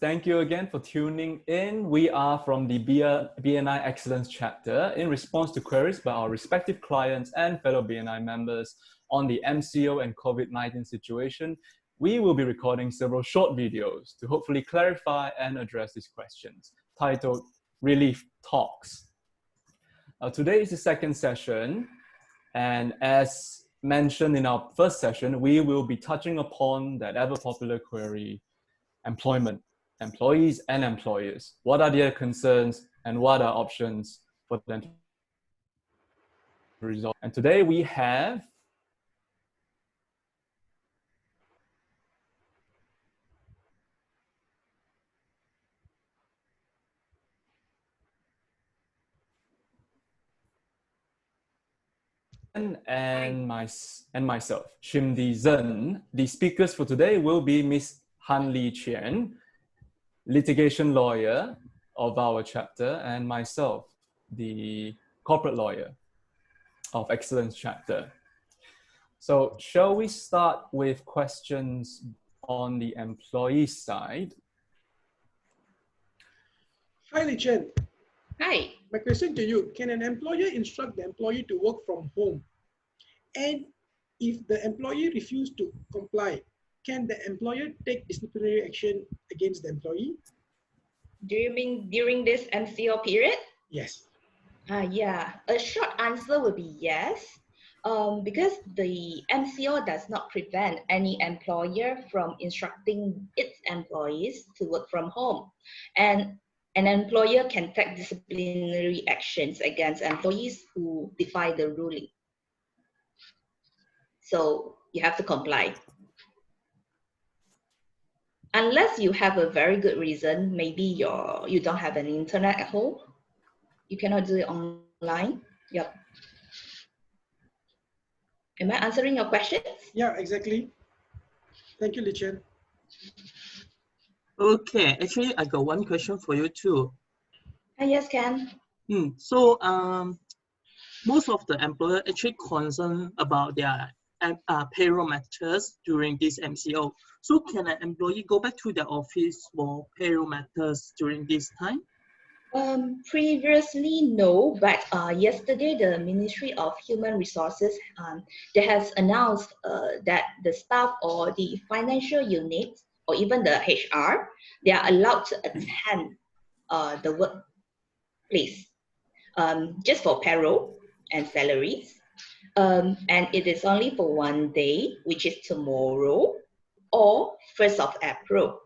Thank you again for tuning in. We are from the BNI Excellence chapter in response to queries by our respective clients and fellow BNI members on the MCO and COVID-19 situation. We will be recording several short videos to hopefully clarify and address these questions, titled Relief Talks. Today is the second session, and as mentioned in our first session, we will be touching upon that ever-popular query, employment, employees and employers. What are their concerns and what are options for them to resolve? And today we have and myself, Shim Zhen. The speakers for today will be Miss Chien, litigation lawyer of our chapter, and myself, the corporate lawyer of Excellence chapter. So shall we start with questions on the employee side? Hi, Chen. Hi. My question to you, can an employer instruct the employee to work from home? And if the employee refuses to comply, can the employer take disciplinary action against the employee? Do you mean during this MCO period? Yes. Yeah, a short answer would be yes. Because the MCO does not prevent any employer from instructing its employees to work from home. And an employer can take disciplinary actions against employees who defy the ruling. So you have to comply. Unless you have a very good reason, maybe you don't have an internet at home, you cannot do it online. Yep. Am I answering your questions? Yeah, exactly. Thank you, Chen. Okay, actually, I got one question for you too. Yes, Ken. So, most of the employer actually concerned about their payroll matters during this MCO. So, can an employee go back to the office for payroll matters during this time? Previously, no, but yesterday the Ministry of Human Resources they has announced that the staff or the financial unit or even the HR, they are allowed to attend the workplace just for payroll and salaries. And it is only for one day, which is tomorrow or 1st of April.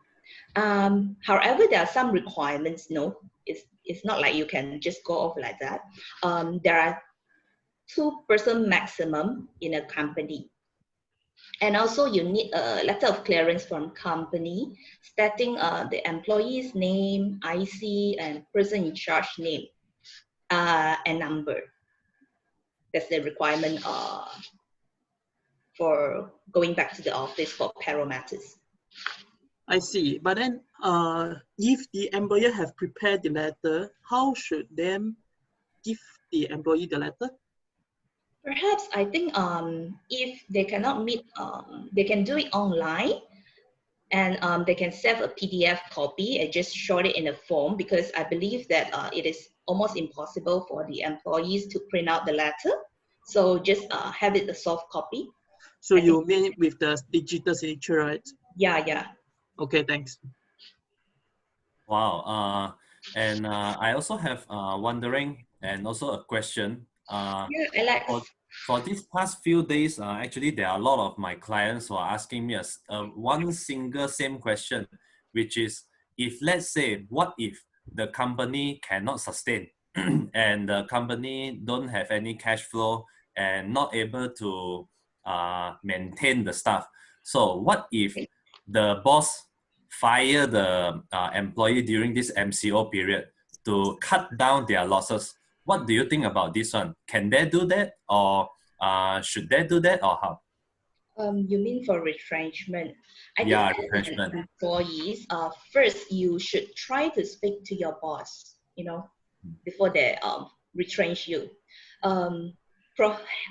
However, there are some requirements. No, it's not like you can just go off like that. There are 2-person maximum in a company. And also you need a letter of clearance from company stating the employee's name, IC, and person in charge name and number. That's the requirement for going back to the office for payroll matters. I see. But then, if the employer have prepared the letter, how should they give the employee the letter? Perhaps I think if they cannot meet, they can do it online, and they can save a PDF copy and just short it in a form, because I believe that it is almost impossible for the employees to print out the letter. So just have it a soft copy. So you mean with the digital signature, right? Yeah. Okay, thanks. Wow. And I also have wondering and also a question. Yeah, Alex. For these past few days, actually, there are a lot of my clients who are asking me one single same question, which is, if let's say, what if the company cannot sustain and the company don't have any cash flow and not able to maintain the staff? So what if the boss fire the employee during this MCO period to cut down their losses? What do you think about this one? Can they do that, or should they do that, or how? You mean for retrenchment? I think retrenchment. Employees, first you should try to speak to your boss, before they retrench you.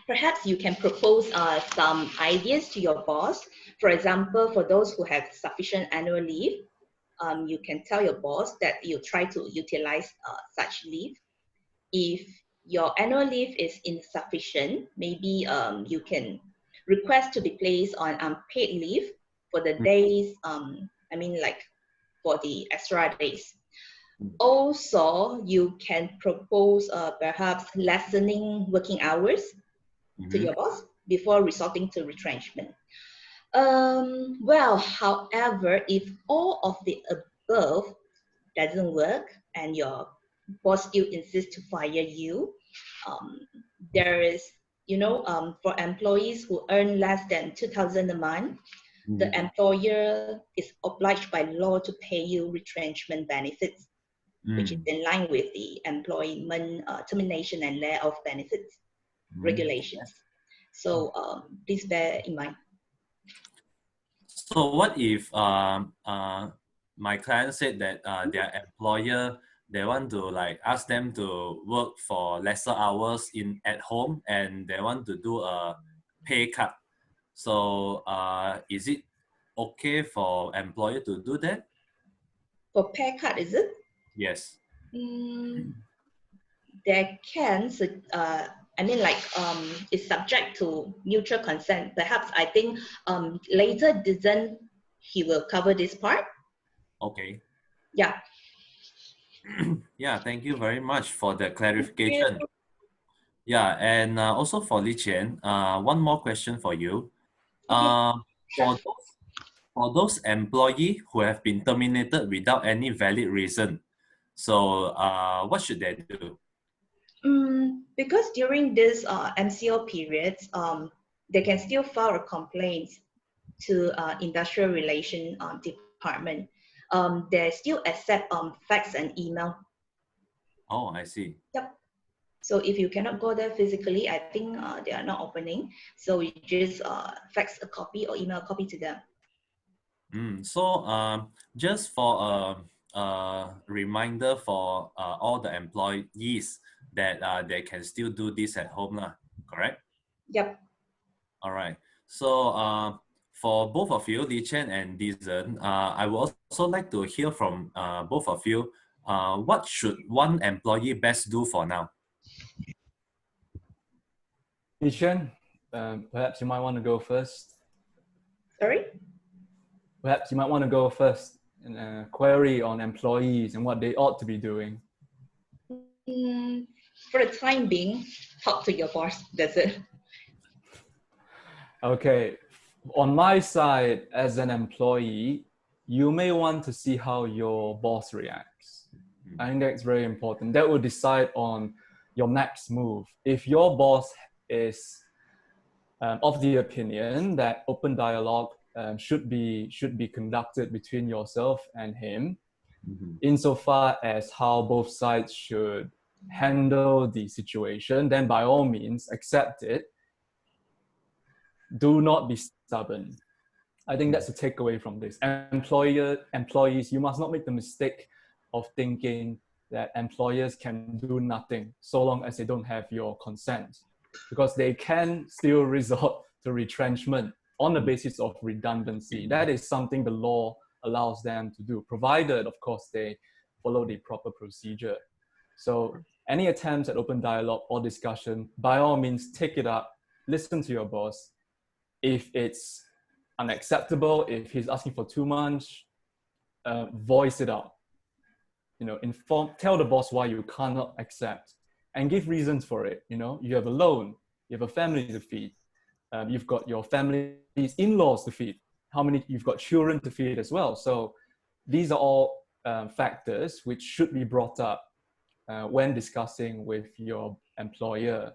Perhaps you can propose some ideas to your boss. For example, for those who have sufficient annual leave, you can tell your boss that you try to utilize such leave. If your annual leave is insufficient, maybe you can request to be placed on unpaid leave for the days, I mean like for the extra days. Also, you can propose perhaps lessening working hours to your boss before resorting to retrenchment. Well, however, if all of the above doesn't work and your boss still insists to fire you, there is, for employees who earn less than 2,000 a month, the employer is obliged by law to pay you retrenchment benefits, which is in line with the employment termination and layoff benefits regulations. So please bear in mind. So what if my client said that their employer, they want to like ask them to work for lesser hours at home, and they want to do a pay cut? So is it okay for employer to do that? For pay cut, is it? Yes. There can, it's subject to mutual consent. Perhaps I think later he will cover this part. Okay. Yeah. Yeah, thank you very much for the clarification. Yeah, and also for Chien, one more question for you. For those employees who have been terminated without any valid reason, so what should they do? Because during this MCO periods, they can still file a complaint to Industrial Relation Department. They still accept fax and email. Oh, I see. Yep. So if you cannot go there physically, I think they are not opening. So you just fax a copy or email a copy to them. So just for a reminder for all the employees that they can still do this at home, correct? Yep. All right. So for both of you, Chien and Zhen, I would also like to hear from both of you. What should one employee best do for now? Chien, perhaps you might want to go first. Sorry? Perhaps you might want to go first in a query on employees and what they ought to be doing. For the time being, talk to your boss. That's it. Okay. On my side, as an employee, you may want to see how your boss reacts. I think that's very important. That will decide on your next move. If your boss is of the opinion that open dialogue should be conducted between yourself and him, insofar as how both sides should handle the situation, then by all means accept it. Do not be stubborn. I think that's the takeaway from this. Employees, you must not make the mistake of thinking that employers can do nothing so long as they don't have your consent, because they can still resort to retrenchment on the basis of redundancy. That is something the law allows them to do, provided, of course, they follow the proper procedure. So any attempts at open dialogue or discussion, by all means, take it up, listen to your boss. If it's unacceptable, if he's asking for too much, voice it out. Tell the boss why you cannot accept and give reasons for it. You have a loan, you have a family to feed, you've got your family's in-laws to feed, you've got children to feed as well. So these are all factors which should be brought up when discussing with your employer.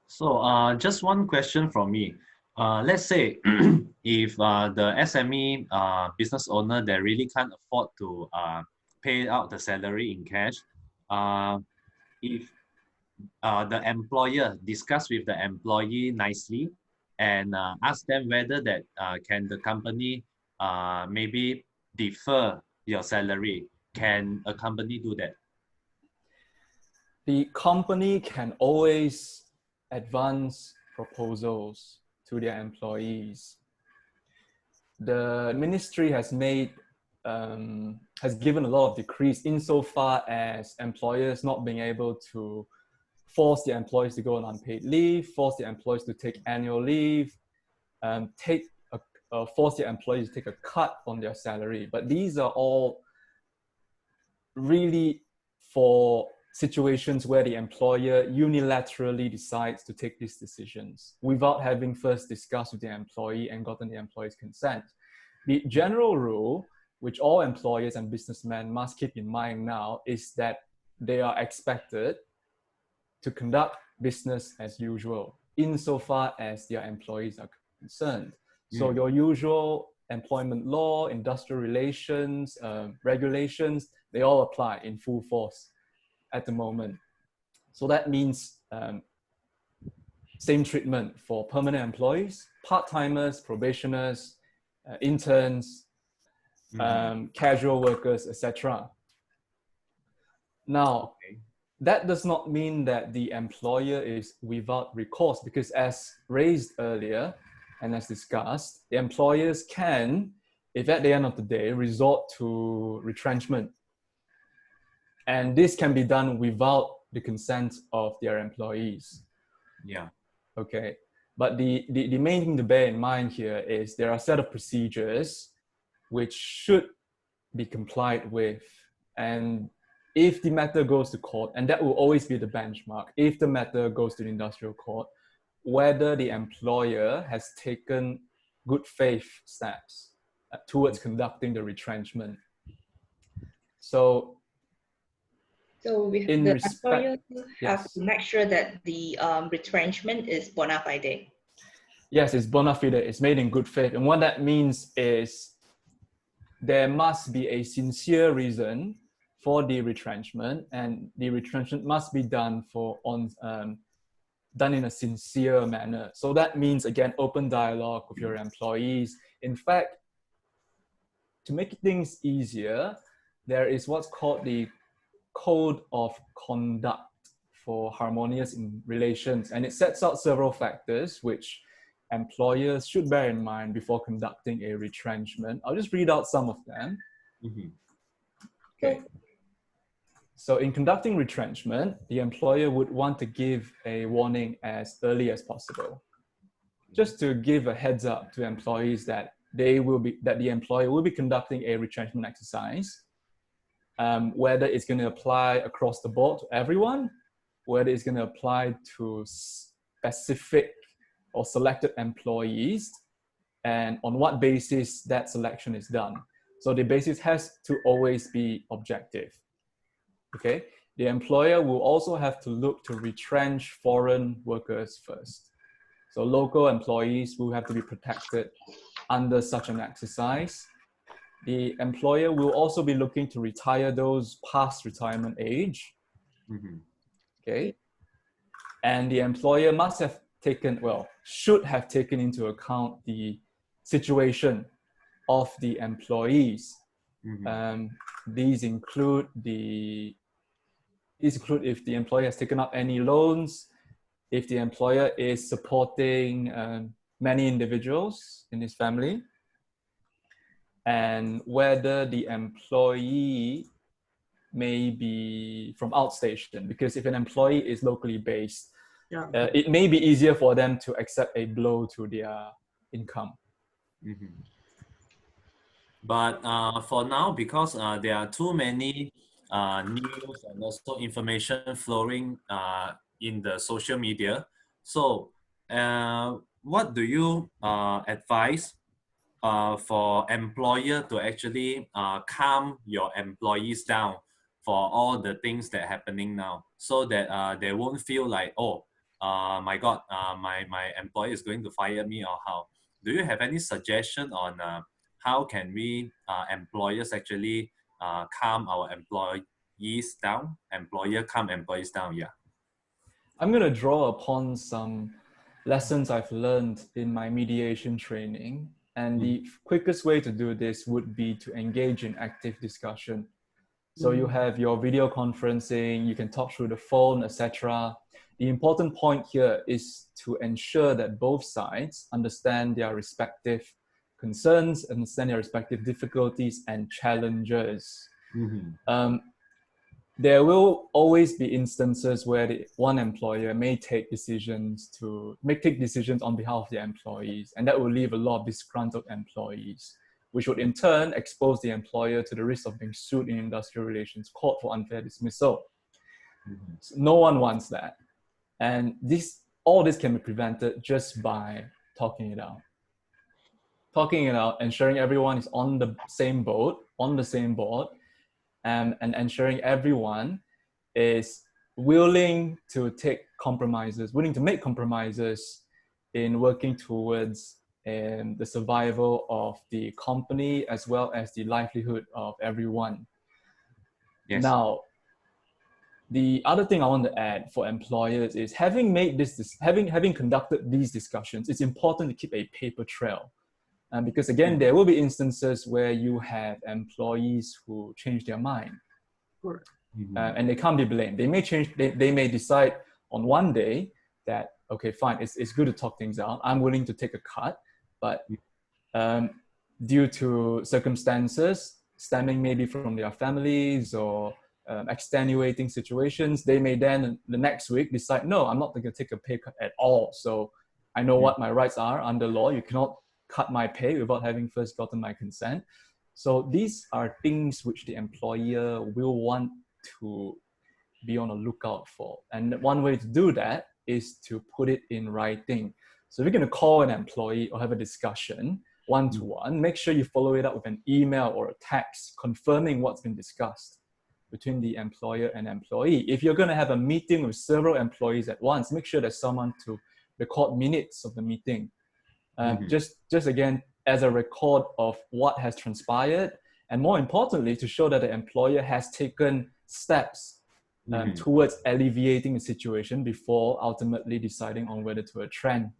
So just one question from me. Let's say if the SME business owner, they really can't afford to pay out the salary in cash, if the employer discuss with the employee nicely and ask them whether that can the company maybe defer your salary, can a company do that? The company can always advance proposals to their employees. the ministry has given a lot of decrees insofar as employers not being able to force their employees to go on unpaid leave, force their employees to take annual leave, force their employees to take a cut on their salary. But these are all really for situations where the employer unilaterally decides to take these decisions without having first discussed with the employee and gotten the employee's consent. The general rule, which all employers and businessmen must keep in mind now, is that they are expected to conduct business as usual insofar as their employees are concerned. So your usual employment law, industrial relations, regulations, they all apply in full force at the moment. So that means same treatment for permanent employees, part-timers, probationers, interns, casual workers, etc. Now, that does not mean that the employer is without recourse, because as raised earlier and as discussed, the employers can, if at the end of the day, resort to retrenchment. And this can be done without the consent of their employees. Yeah. Okay. But the main thing to bear in mind here is there are a set of procedures which should be complied with. And if the matter goes to court, and that will always be the benchmark, if the matter goes to the industrial court, whether the employer has taken good faith steps towards conducting the retrenchment. So the employer have to make sure that the retrenchment is bona fide. Yes, it's bona fide, it's made in good faith. And what that means is there must be a sincere reason for the retrenchment, and the retrenchment must be done done in a sincere manner. So that means, again, open dialogue with your employees. In fact, to make things easier, there is what's called the Code of Conduct for Harmonious Relations, and it sets out several factors which employers should bear in mind before conducting a retrenchment. I'll just read out some of them. Okay. So in conducting retrenchment, the employer would want to give a warning as early as possible, just to give a heads up to employees that the employer will be conducting a retrenchment exercise, whether it's going to apply across the board to everyone, whether it's going to apply to specific or selected employees, and on what basis that selection is done. So the basis has to always be objective. Okay, the employer will also have to look to retrench foreign workers first. So local employees will have to be protected under such an exercise. The employer will also be looking to retire those past retirement age. Okay, and the employer must have should have taken into account the situation of the employees. These include if the employer has taken up any loans, if the employer is supporting many individuals in his family, and whether the employee may be from outstation, because if an employee is locally based, it may be easier for them to accept a blow to their income. But for now, because there are too many news and also information flowing in the social media, so what do you advise for employer to actually calm your employees down for all the things that are happening now, so that they won't feel like, oh, my God, my employer is going to fire me, or how? Do you have any suggestion on how can we employers actually calm our employees down? Employer calm employees down, yeah. I'm going to draw upon some lessons I've learned in my mediation training. And the quickest way to do this would be to engage in active discussion. So you have your video conferencing, you can talk through the phone, etc. The important point here is to ensure that both sides understand their respective concerns, understand their respective difficulties and challenges. There will always be instances where one employer may take decisions on behalf of their employees, and that will leave a lot of disgruntled employees, which would in turn expose the employer to the risk of being sued in industrial relations court for unfair dismissal. So no one wants that. And all this can be prevented just by talking it out. Talking it out, ensuring everyone is on the same boat, on the same board, and ensuring everyone is willing to make compromises in working towards the survival of the company as well as the livelihood of everyone. Yes. Now, the other thing I want to add for employers is having conducted these discussions, it's important to keep a paper trail. Because again, there will be instances where you have employees who change their mind. And they can't be blamed. They may decide on one day that, okay, fine, it's good to talk things out. I'm willing to take a cut, but due to circumstances stemming maybe from their families or extenuating situations, they may then the next week decide, no, I'm not going to take a pay cut at all. So I know what my rights are under law. You cannot cut my pay without having first gotten my consent. So these are things which the employer will want to be on a lookout for. And one way to do that is to put it in writing. So if you're going to call an employee or have a discussion one-to-one, make sure you follow it up with an email or a text confirming what's been discussed between the employer and employee. If you're going to have a meeting with several employees at once, make sure there's someone to record minutes of the meeting. Just again, as a record of what has transpired, and more importantly, to show that the employer has taken steps towards alleviating the situation before ultimately deciding on whether to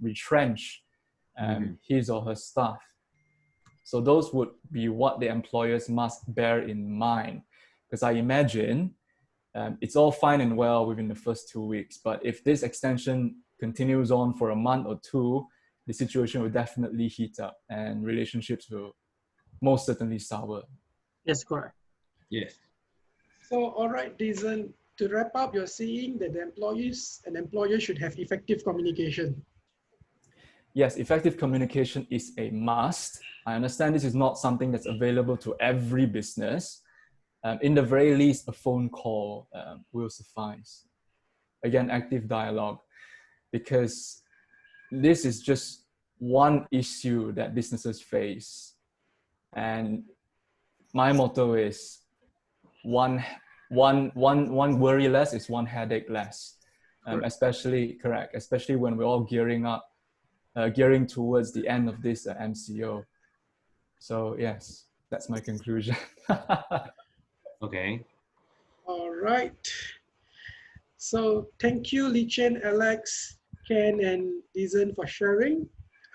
retrench his or her staff. So those would be what the employers must bear in mind. Because I imagine it's all fine and well within the first 2 weeks, but if this extension continues on for a month or two, the situation will definitely heat up and relationships will most certainly sour. Yes, correct. Yes. So, all right, Zhen, to wrap up, you're saying that the employees and employers should have effective communication. Yes, effective communication is a must. I understand this is not something that's available to every business. In the very least, a phone call will suffice. Again, active dialogue, because this is just one issue that businesses face. And my motto is one worry less is one headache less. Especially when we're all gearing towards the end of this MCO. So yes, that's my conclusion. Okay. All right. So thank you, Chien, Alex, Ken, and Zhen for sharing.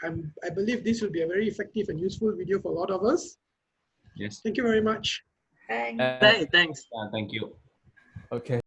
I believe this will be a very effective and useful video for a lot of us. Yes. Thank you very much. Thanks. Thanks. Thank you. Okay.